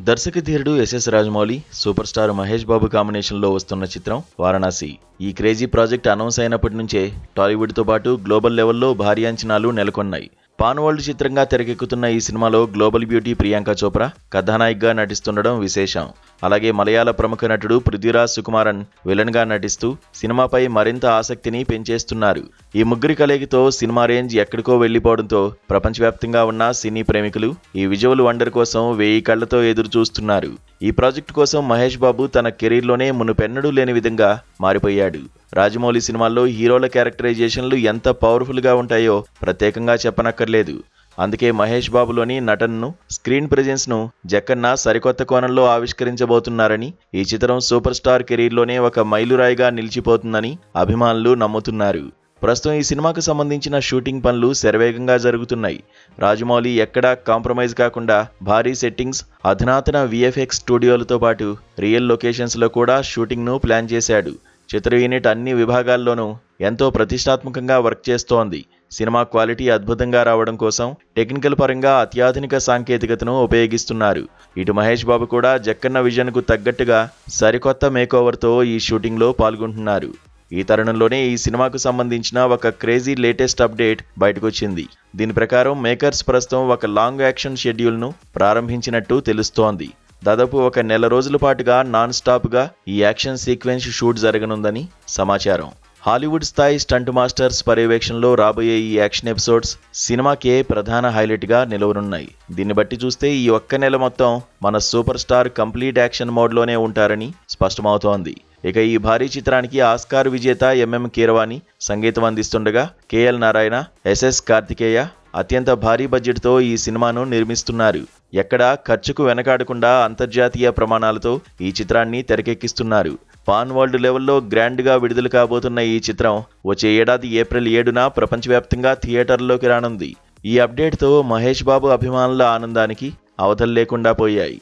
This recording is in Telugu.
దర్శకధీరుడు ఎస్ఎస్ రాజమౌళి, సూపర్ స్టార్ మహేష్ బాబు కాంబినేషన్లో వస్తున్న చిత్రం వారణాసి. ఈ క్రేజీ ప్రాజెక్ట్ అనౌన్స్ అయినప్పటి నుంచే టాలీవుడ్తో పాటు గ్లోబల్ లెవెల్లో భారీ అంచనాలు నెలకొన్నాయి. పాన్ వరల్డ్ చిత్రంగా తెరకెక్కుతున్న ఈ సినిమాలో గ్లోబల్ బ్యూటీ ప్రియాంక చోప్రా కథానాయికగా నటిస్తుండడం విశేషం. అలాగే మలయాళ ప్రముఖ నటుడు పృథ్వీరాజ్ సుకుమారన్ విలన్గా నటిస్తూ సినిమాపై మరింత ఆసక్తిని పెంచేస్తున్నారు. ఈ ముగ్గురి కలయికతో సినిమా రేంజ్ ఎక్కడికో వెళ్లిపోవడంతో ప్రపంచవ్యాప్తంగా ఉన్న సినీ ప్రేమికులు ఈ విజువల్ వండర్ కోసం 1000 కళ్లతో ఎదురు చూస్తున్నారు. ఈ ప్రాజెక్టు కోసం మహేష్ బాబు తన కెరీర్లోనే మునుపెన్నడూ లేని విధంగా మారిపోయాడు. రాజమౌళి సినిమాల్లో హీరోల క్యారెక్టరైజేషన్లు ఎంత పవర్ఫుల్గా ఉంటాయో ప్రత్యేకంగా చెప్పనక్కర్లేదు. అందుకే మహేష్ బాబులోని నటనను, స్క్రీన్ ప్రెజెన్స్ను జక్కన్న సరికొత్త కోణంలో ఆవిష్కరించబోతున్నారని, ఈ చిత్రం సూపర్ స్టార్ కెరీర్లోనే ఒక మైలురాయిగా నిలిచిపోతుందని అభిమానులు నమ్ముతున్నారు. ప్రస్తుతం ఈ సినిమాకు సంబంధించిన షూటింగ్ పనులు శరవేగంగా జరుగుతున్నాయి. రాజమౌళి ఎక్కడా కాంప్రమైజ్ కాకుండా భారీ సెట్టింగ్స్, అధునాతన విఎఫ్ఎక్స్ స్టూడియోలతో పాటు రియల్ లొకేషన్స్లో కూడా షూటింగ్ను ప్లాన్ చేశాడు. చిత్ర యూనిట్ అన్ని విభాగాల్లోనూ ఎంతో ప్రతిష్టాత్మకంగా వర్క్ చేస్తోంది. సినిమా క్వాలిటీ అద్భుతంగా రావడం కోసం టెక్నికల్ పరంగా అత్యాధునిక సాంకేతికతను ఉపయోగిస్తున్నారు. ఇటు మహేష్ బాబు కూడా జక్కన్న విజన్కు తగ్గట్టుగా సరికొత్త మేకోవర్తో ఈ షూటింగ్లో పాల్గొంటున్నారు. ఈ తరుణంలోనే ఈ సినిమాకు సంబంధించిన ఒక క్రేజీ లేటెస్ట్ అప్డేట్ బయటకొచ్చింది. దీని ప్రకారం మేకర్స్ ప్రస్తుతం ఒక లాంగ్ యాక్షన్ షెడ్యూల్ను ప్రారంభించినట్టు తెలుస్తోంది. దాదాపు 1 నెల రోజుల పాటుగా నాన్ స్టాప్గా ఈ యాక్షన్ సీక్వెన్స్ షూట్ జరగనుందని సమాచారం. హాలీవుడ్ స్థాయి స్టంట్ మాస్టర్స్ పర్యవేక్షణలో రాబోయే ఈ యాక్షన్ ఎపిసోడ్స్ సినిమాకే ప్రధాన హైలైట్గా నిలవనున్నాయి. దీన్ని బట్టి చూస్తే ఈ 1 నెల మొత్తం మన సూపర్ స్టార్ కంప్లీట్ యాక్షన్ మోడ్లోనే ఉంటారని స్పష్టమవుతోంది. ఇక ఈ భారీ చిత్రానికి ఆస్కార్ విజేత ఎంఎం కీరవాణి సంగీతం అందిస్తుండగా కేఎల్ నారాయణ, ఎస్ఎస్ కార్తికేయ అత్యంత భారీ బడ్జెట్తో ఈ సినిమాను నిర్మిస్తున్నారు. ఎక్కడా ఖర్చుకు వెనకాడకుండా అంతర్జాతీయ ప్రమాణాలతో ఈ చిత్రాన్ని తెరకెక్కిస్తున్నారు. పాన్ వరల్డ్ లెవెల్లో గ్రాండ్గా విడుదల కాబోతున్న ఈ చిత్రం వచ్చే ఏడాది ఏప్రిల్ 7న ప్రపంచవ్యాప్తంగా థియేటర్లోకి రానుంది. ఈ అప్డేట్తో మహేష్ బాబు అభిమానుల ఆనందానికి అవధులు లేకుండా పోయాయి.